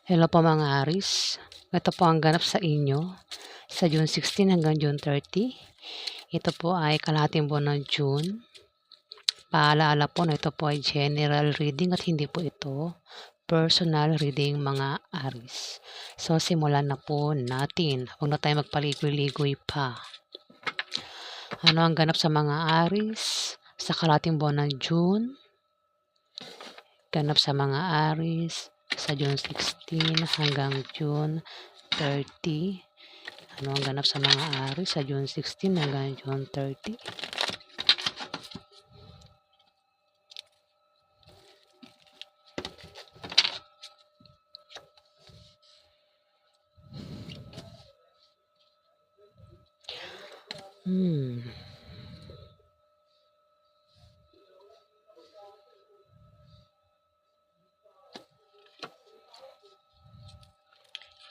Hello po mga Aris. Ito po ang ganap sa inyo sa June 16 hanggang June 30. Ito po ay kalahating buwan ng June. Paalaala po na ito po ay general reading at hindi po ito personal reading mga Aris. So simulan na po natin. Huwag na tayo magpaligoy-ligoy pa. Ano ang ganap sa mga Aris sa kalahating buwan ng June? Ganap sa mga Aris sa June 16 hanggang June 30. Ano ang ganap sa mga Aris sa June 16 hanggang June 30?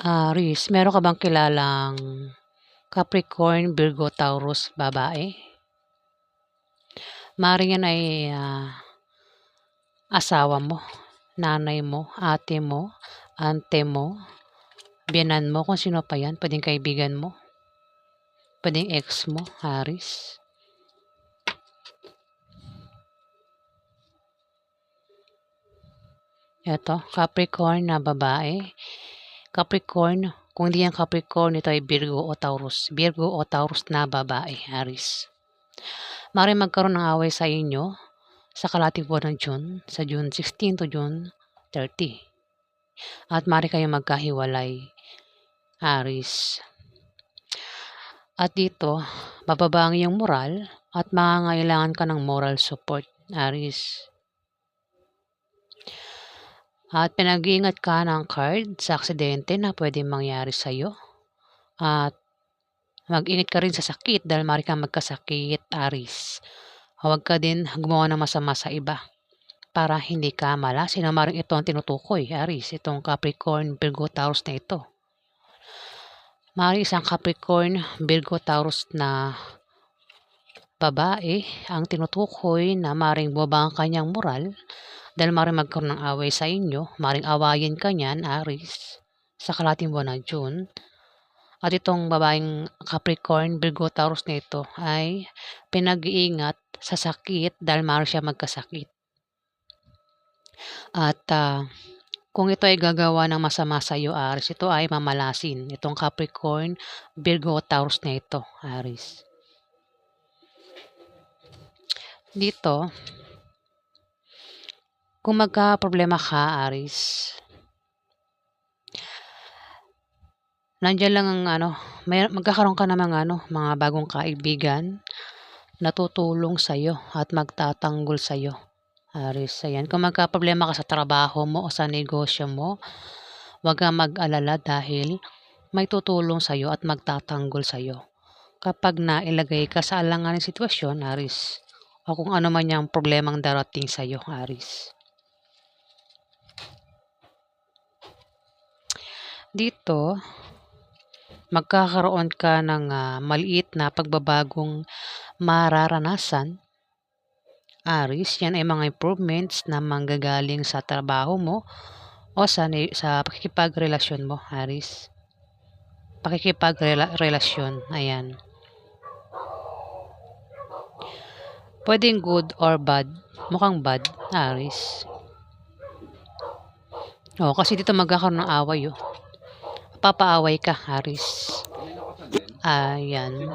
Aris, meron ka bang kilalang Capricorn, Virgo, Taurus, babae? Maaaring yan ay asawa mo, nanay mo, ate mo, ante mo, biyanan mo, kung sino pa yan. Pwedeng kaibigan mo, pwedeng ex mo, Aris. Ito, Capricorn na babae. Capricorn, kung hindi yan Capricorn, ito ay Virgo o Taurus. Virgo o Taurus na babae, Aris. Maaaring magkaroon ng away sa inyo sa kalahating buwan ng June, sa June 16 to June 30. At maaari kayong magkahiwalay, Aris. At dito, bababa ang iyong moral at mangangailangan ka ng moral support, Aris. At pinag-iingat ka ng card sa aksidente na pwedeng mangyari sa iyo. At mag-ingat ka rin sa sakit dahil maaari kang magkasakit, Aris. Huwag ka din gumawa ng masama sa iba para hindi ka malasin. Maaaring ito ang tinutukoy, Aris, itong Capricorn, Virgo, Taurus na ito. Maaaring isang Capricorn, Virgo, Taurus na babae ang tinutukoy na maaaring bumaba ang kanyang moral dahil maaaring magkaroon ng away sa inyo, maaaring awayin ka niyan, Aris, sa kalahating buwan ng June. At itong babaeng Capricorn, Virgo, Taurus na ito ay pinag-iingat sa sakit dahil maaari siya magkasakit. At kung ito ay gagawa ng masama sa iyo, Aris, ito ay mamalasin. Itong Capricorn, Virgo, Taurus na ito, Aris. Dito, kung magka-problema ka, Aris, nandiyan lang ang magkakaroon ka ng mga bagong kaibigan na tutulong sa iyo at magtatanggol sa iyo, Aris. Ayan, kung magka-problema ka sa trabaho mo o sa negosyo mo, huwag kang mag-alala dahil may tutulong sa iyo at magtatanggol sa iyo. Kapag nailagay ka sa alanganing sitwasyon, Aris, o kung ano man yung problemang darating sa iyo, Aris. Dito, magkakaroon ka ng maliit na pagbabagong mararanasan, Aris. Yan ay mga improvements na manggagaling sa trabaho mo o sa pakikipagrelasyon mo, Aris. Pakikipagrelasyon, ayan. Pwedeng good or bad. Mukhang bad, Aris. Kasi dito magkakaroon ng away, papaaway ka, Aris. Ayan.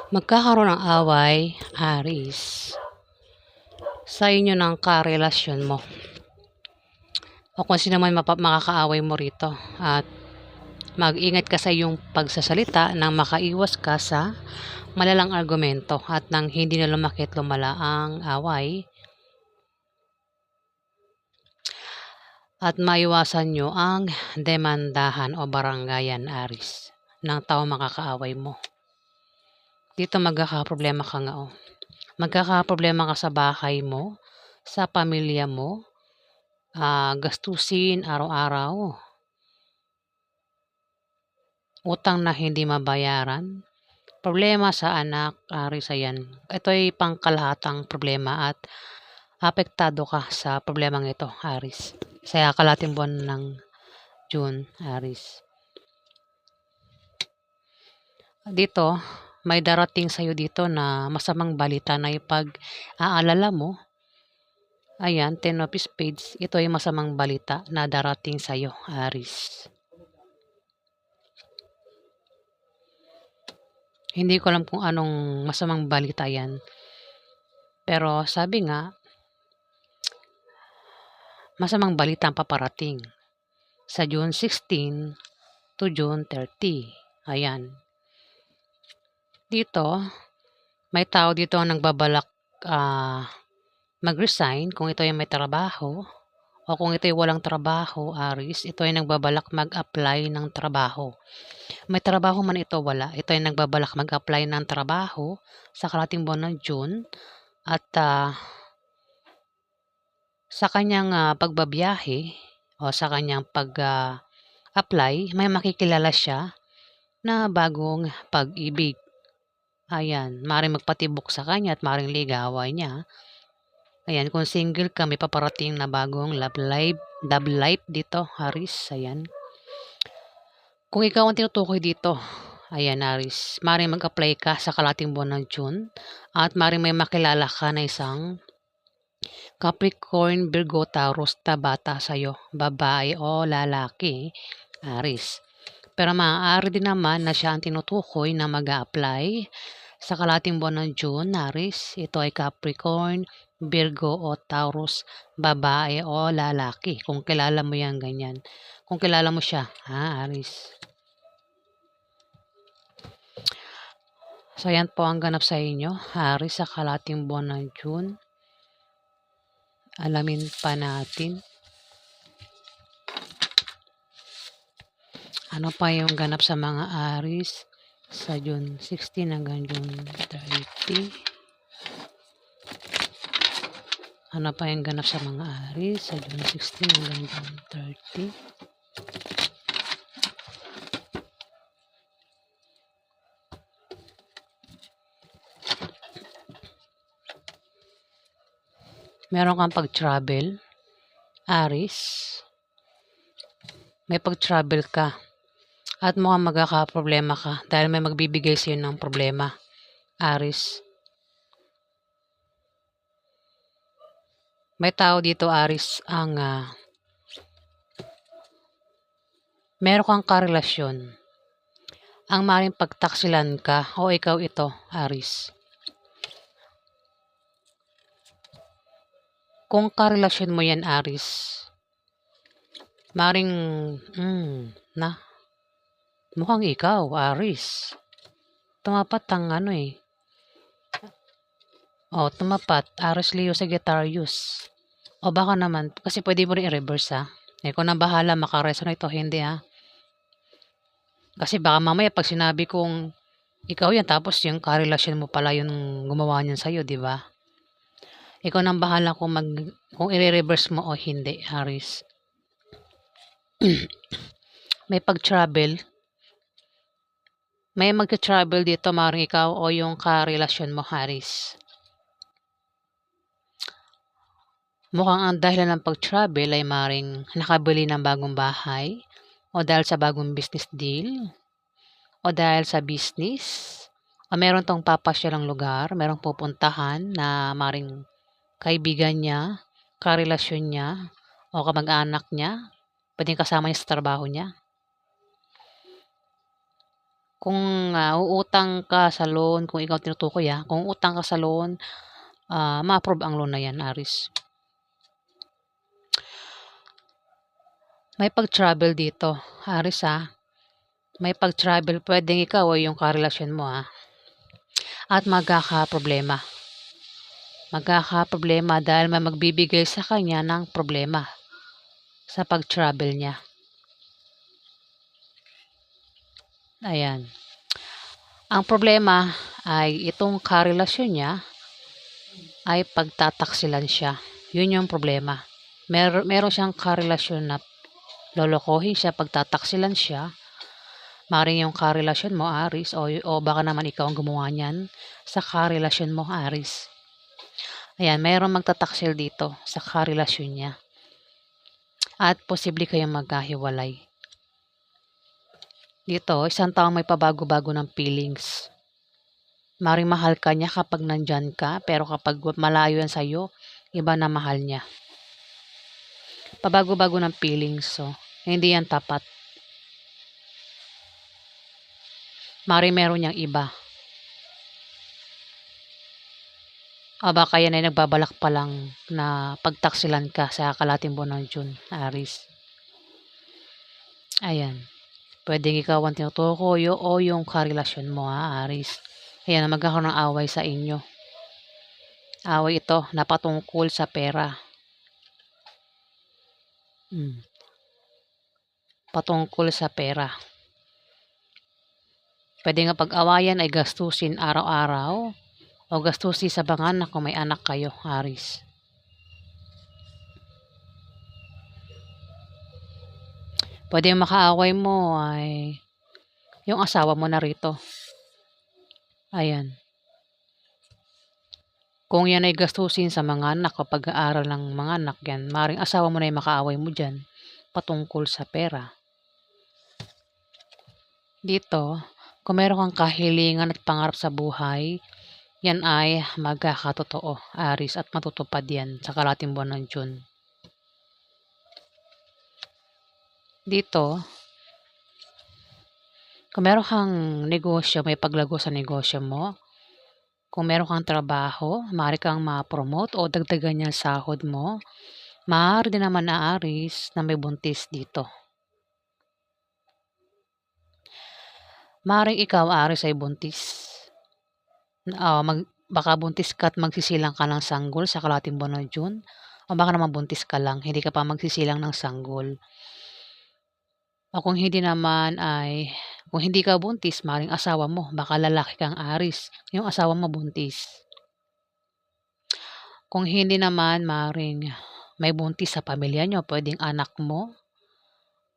Magkakaroon ng away, Aris, sa inyo ng karelasyon mo. O kung sino man makakaaway mo rito. At mag-ingat ka sa iyong pagsasalita nang makaiwas ka sa malalang argumento at nang hindi na lumakit lumala ang away. At maiwasan nyo ang demandahan o barangayan, Aris, ng tao makakaaway mo. Dito magkakaproblema ka nga. Magkakaproblema ka sa bahay mo, sa pamilya mo, gastusin araw-araw, utang na hindi mabayaran, problema sa anak, Aris. Ayan. Ito ay pangkalahatang problema at apektado ka sa problemang ito, Aris. Sa kalahating buwan ng June, Aris. Dito, may darating sa'yo dito na masamang balita na ipag-aalala mo. Ayan, Ten of Spades. Ito ay masamang balita na darating sa'yo, Aris. Hindi ko alam kung anong masamang balita yan. Pero sabi nga, masamang balita ang paparating sa June 16 to June 30. Ayan. Dito, may tao dito ang nagbabalak mag-resign kung ito ay may trabaho o kung ito ay walang trabaho, Aris, ito ay nagbabalak mag-apply ng trabaho. May trabaho man ito, wala. Ito ay nagbabalak mag-apply ng trabaho sa kalating buwan ng June at sa kanyang pagbabiyahe o sa kanyang pag-apply, may makikilala siya na bagong pag-ibig. Ayan, maaaring magpatibok sa kanya at maaaring ligawan niya. Ayan, kung single ka, may paparating na bagong love life dito, Aris. Ayan. Kung ikaw ang tinutukoy dito, ayan, Aris, maaaring mag-apply ka sa kalating buwan ng June at maaaring may makilala ka na isang Capricorn, Virgo, Taurus na bata sa'yo, babae o lalaki, Aris. Pero maaari din naman na siya ang tinutukoy na mag-a-apply sa kalating buwan ng June, Aris. Ito ay Capricorn, Virgo o Taurus, babae o lalaki. Kung kilala mo yan, ganyan. Kung kilala mo siya, Aris. So, yan po ang ganap sa inyo, Aris, sa kalating buwan ng June. Alamin pa natin. Ano pa yung ganap sa mga Aris sa June 16 hanggang June 30? Ano pa yung ganap sa mga Aris sa June 16 hanggang June 30? Meron kang pag-travel, Aris. May pag-travel ka. At mukhang magkakaproblema ka dahil may magbibigay sa'yo ng problema, Aris. May tao dito, Aris, ang meron kang karelasyon. Ang maaaring pagtaksilan ka o ikaw ito, Aris. Kung karelasyon mo yan, Aris, maaaring, mukhang ikaw, Aris. Tumapat ang tumapat, Aris Leo Sagittarius. O baka naman, kasi pwede mo rin i-reverse kung na bahala, makaresonate ito, hindi Kasi baka mamaya pag sinabi kong ikaw yan, tapos yung karelasyon mo pala yung gumawa niyan sa'yo, di ba? Ikaw nang bahala kung i-reverse mo o hindi, Aris. May pag-travel. May mag-travel dito, maaaring ikaw o yung karelasyon mo, Aris. Mukhang ang dahilan ng pag-travel ay maaaring nakabili ng bagong bahay o dahil sa bagong business deal o dahil sa business o meron tong papasyalang lugar, merong pupuntahan na maaaring kaibigan niya, karelasyon niya o kamag-anak niya, pwedeng kasama niya sa trabaho niya. Kung uutang ka sa loan, kung ikaw tinutukoy kung utang ka sa loan, ma-approve ang loan na yan, Aris. May pag-travel dito, Aris May pag-travel, pwedeng ikaw o yung karelasyon mo At magkakaproblema. Magkakaproblema dahil may magbibigay sa kanya ng problema sa pag-travel niya. Ayan. Ang problema ay itong karelasyon niya ay pagtataksilan siya. Yun yung problema. Meron siyang karelasyon na lolokohin siya, pagtataksilan siya. Maring yung karelasyon mo, Aris, o baka naman ikaw ang gumawa niyan sa karelasyon mo, Aris. Ayan, mayroong magtataksil dito sa karelasyon niya. At posible kayong magkahiwalay. Dito, isang taong may pabago-bago ng feelings. Maring mahal ka niya kapag nandyan ka, pero kapag malayo yan sa'yo, iba na mahal niya. Pabago-bago ng feelings, so hindi yan tapat. Maring meron niyang iba. O baka yan ay nagbabalak pa lang na pagtaksilan ka sa kalating buwan ng June, Aris. Ayan. Pwedeng ikaw ang tinutukoy o yung karelasyon mo, Aris. Ayan, magkakaroon ng away sa inyo. Away ito na patungkol sa pera. Patungkol sa pera. Pwede nga pag-awayan ay gastusin araw-araw o gastusin sa mga anak kung may anak kayo, Aris. Pwede yung makaaway mo ay yung asawa mo na rito. Ayan. Kung yan ay gastusin sa mga anak o pag-aaral ng mga anak yan, maring asawa mo na yung makaaway mo dyan patungkol sa pera. Dito, kung meron kang kahilingan at pangarap sa buhay, yan ay magkakatotoo, Aris, at matutupad yan sa kalating buwan ng June. Dito, kung meron kang negosyo, may paglago sa negosyo mo, kung meron kang trabaho, maaari kang ma-promote o dagdagan yung sahod mo, maaari din naman na Aris na may buntis dito. Maaaring ikaw, Aris, ay buntis. Baka buntis ka at magsisilang ka ng sanggol sa kalating buwan ng June. O baka naman buntis ka lang, hindi ka pa magsisilang ng sanggol. O kung hindi naman ay, kung hindi ka buntis, maaaring asawa mo, baka lalaki kang Aris, yung asawa mo buntis. Kung hindi naman, maaaring may buntis sa pamilya nyo, pwedeng anak mo,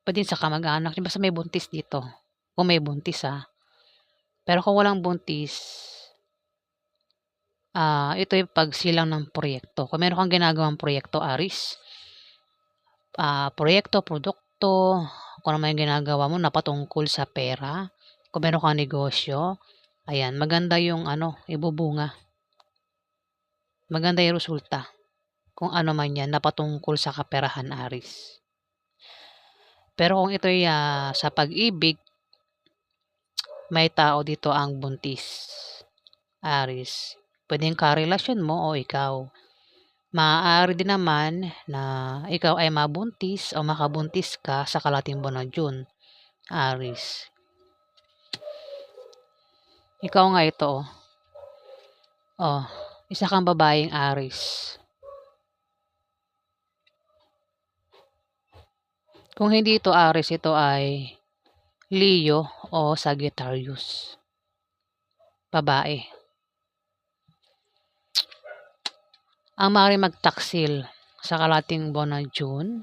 pwedeng sa kamag-anak, basta may buntis dito. Kung may buntis Pero kung walang buntis, ito yung pagsilang ng proyekto. Kung meron kang ginagawang proyekto, Aris, proyekto, produkto, kung ano man yung ginagawa mo na patungkol sa pera, kung meron kang negosyo, ayan, maganda yung ibubunga. Maganda yung resulta. Kung ano man yan na patungkol sa kaperahan, Aris. Pero kung ito'y sa pag-ibig, may tao dito ang buntis, Aris. Pwedeng karelasyon mo o ikaw. Maaari din naman na ikaw ay mabuntis o makabuntis ka sa kalating buwan ng June, Aris. Ikaw nga ito, isa kang babaeng Aris. Kung hindi ito Aris, ito ay Leo o Sagittarius. Babae. Ang maaaring magtaksil sa kalating buwan ng June,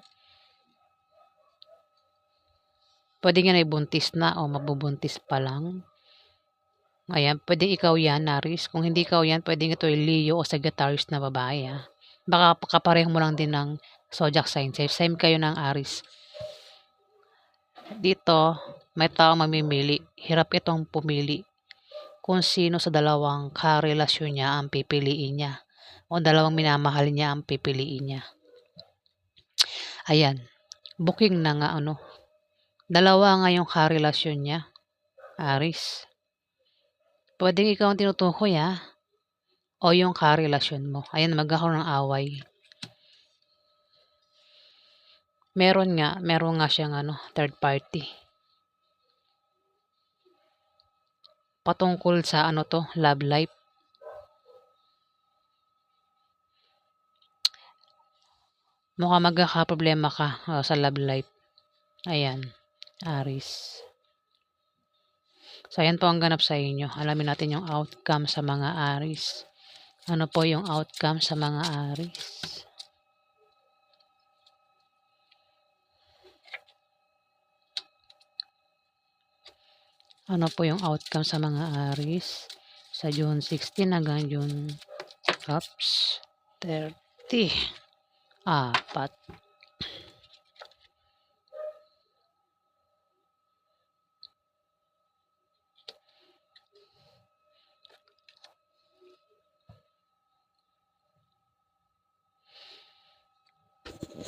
pwede nga na buntis na o mabubuntis pa lang. Ayan, pwede ikaw yan, Aris. Kung hindi ikaw yan, pwede ito yung Leo o Sagittarius na babae. Baka kapareho mo lang din ng zodiac sign. Same kayo ng Aris. Dito, may tao mamimili. Hirap itong pumili kung sino sa dalawang karelasyon niya ang pipiliin niya o dalawang minamahal niya ang pipiliin niya. Ayan, booking na nga dalawa nga yung karelasyon niya, Aris. Pwedeng ikaw ang tinutukoy o yung karelasyon mo. Ayan, magkakaroon ng away. Meron nga siyang third party. Patungkol sa love life. Mukhang magkakaproblema ka sa love life. Ayan, Aris. So, ayan po ang ganap sa inyo. Alamin natin yung outcome sa mga Aris. Ano po yung outcome sa mga Aris? Ano po yung outcome sa mga Aris sa June 16 hanggang June 30. Apat.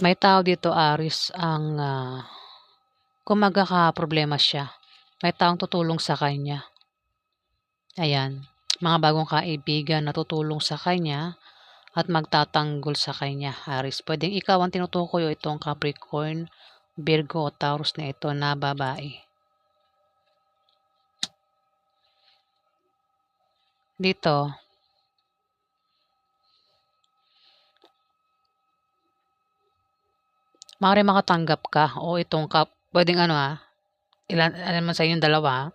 May tao dito, Aris, ang kung magkakaproblema siya, may taong tutulong sa kanya. Ayan, mga bagong kaibigan na tutulong sa kanya at magtatanggol sa kanya, Aris. Pwedeng ikaw ang tinutukoy o itong Capricorn, Virgo o Taurus na ito na babae. Dito, maaari makatanggap ka o itong pwedeng alin man sa inyong dalawa,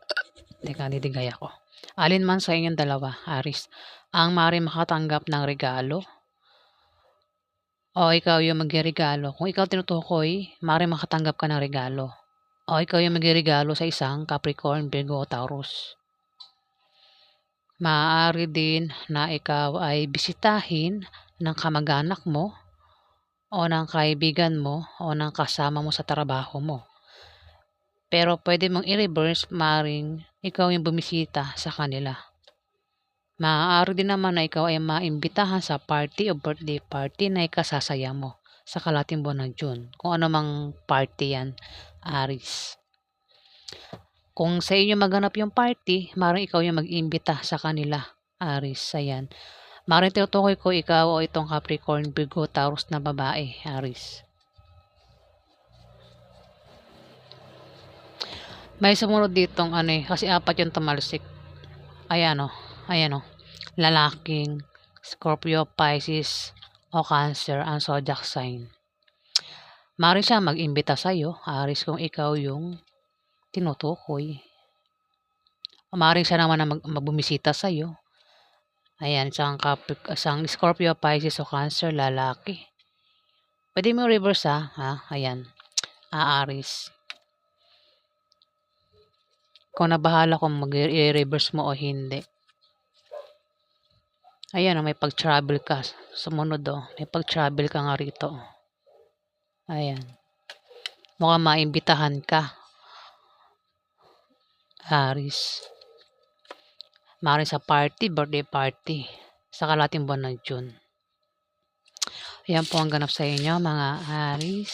teka, didigay ako. Alin man sa inyong dalawa, Aris, ang maaari makatanggap ng regalo o ikaw yung magregalo. Kung ikaw tinutukoy, maaari makatanggap ka ng regalo o ikaw yung magregalo sa isang Capricorn, Virgo o Taurus. Maaari din na ikaw ay bisitahin ng kamag-anak mo o ng kaibigan mo o ng kasama mo sa trabaho mo. Pero pwede mong i-reverse, maaaring ikaw yung bumisita sa kanila. Maaari din naman na ikaw ay maimbitahan sa party o birthday party na ikasasaya mo sa kalating buwan ng June. Kung ano mang party yan, Aris. Kung sa inyo maganap yung party, maaaring ikaw yung mag-imbita sa kanila, Aris. Ayan. Maaaring tinutukoy ko ikaw o itong Capricorn, Virgo, Taurus na babae, Aris. May sumunod ditong kasi apat yung tumalsik. Ayan o. Lalaking Scorpio, Pisces o Cancer ang zodiac sign. Maaari siya mag-imbita sa'yo, Aris, kung ikaw yung tinutukoy. Maaari siya naman na magbumisita sa'yo. Ayan, isang Scorpio, Pisces o Cancer, lalaki. Pwede mo reverse ha? Ayan, Aris. Kung nabahala kung mag-reverse mo o hindi. Ayan, may pag-travel ka. Sumunod may pag-travel ka nga rito. Ayan. Mukhang maimbitahan ka, Aris. Maaaring sa party, birthday party, sa kalating buwan ng June. Ayan po ang ganap sa inyo, mga Aris.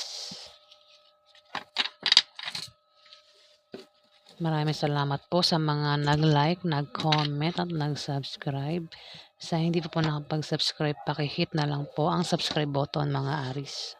Maraming salamat po sa mga nag-like, nag-comment at nag-subscribe. Sa hindi pa po nakapag-subscribe, paki-hit na lang po ang subscribe button, mga Aris.